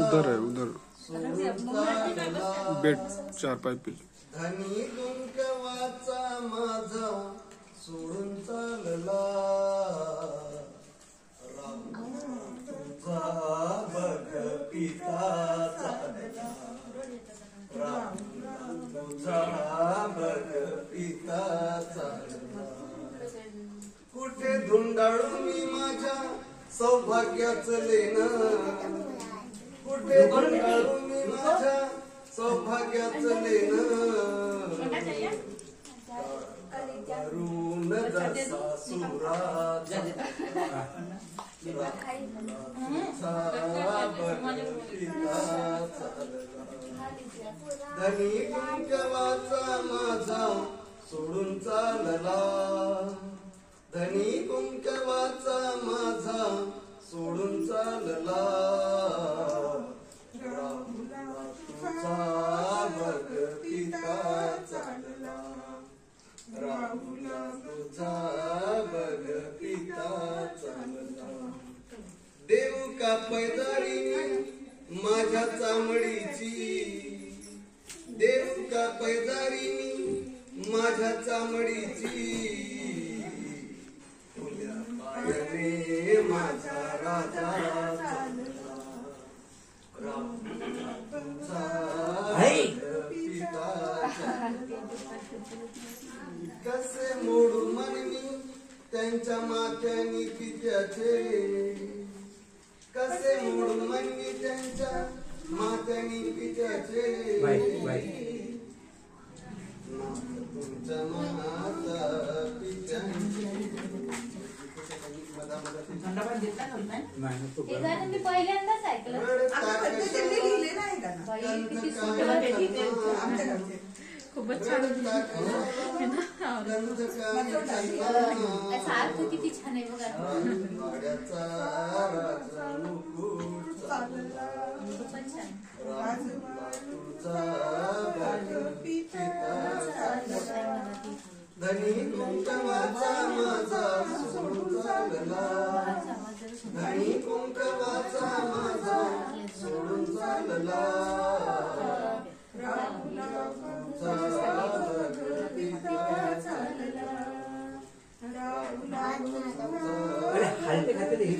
उधर है उधर बेड 4-5 पे धनी कुंकवाचा माझा सोडून चालला राम तुझा बघ पिता चालला राम तुझा बघ पिता चालला कुठे धुंडाळू मी माझ्या सौभाग्याचं लेणं कुठे धुंडाळू मी माझ्या सौभाग्याचं लेणं करून जसा सुराचा धनी कुंकवाचा माझा सोडून चालला धनी कुंकवाचा माझा सोडून चालला तुझा बघ पिता चालला राहुला तुझा बघ पिता चालला देव का पैदारी माझ्या चामडीची देव का पैदारी माझ्या चामडीची तुझ्या पायाने माझा राजा चालला राहुला तुझा पिता कसे मोडू मनमी त्यांच्या माथ्यानी पित्याचे कसे मोडू मनमी त्यांच्या माथ्यानी पित्याचे तुमच्या माता पित्यांचे हे गाणं मी पहिल्यांदाच ऐकलं खूपच छान याचा अर्थ किती छान आहे बघा खूपच छान धनी कुंकवाचा माझा सोडून चालला धनी कुंकवाचा माझा सोडून चालला हलते खाते हे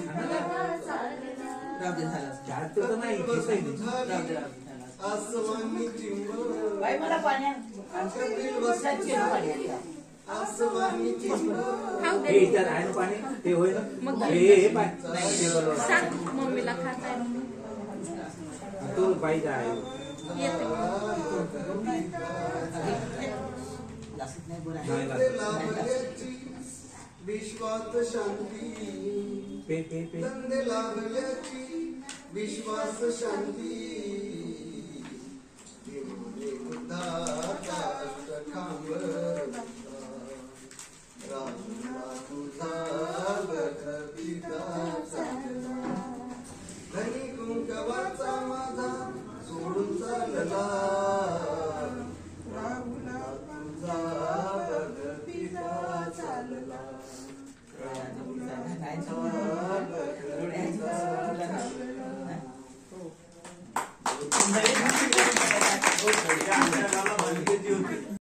आसमानी चिंब मला पाण्या आसमानी चिंब पाणी ते होईल मम्मीला खाताय तो पाहिजे आहे विश्वात शांती धंदे लाभल्याची विश्वास शांती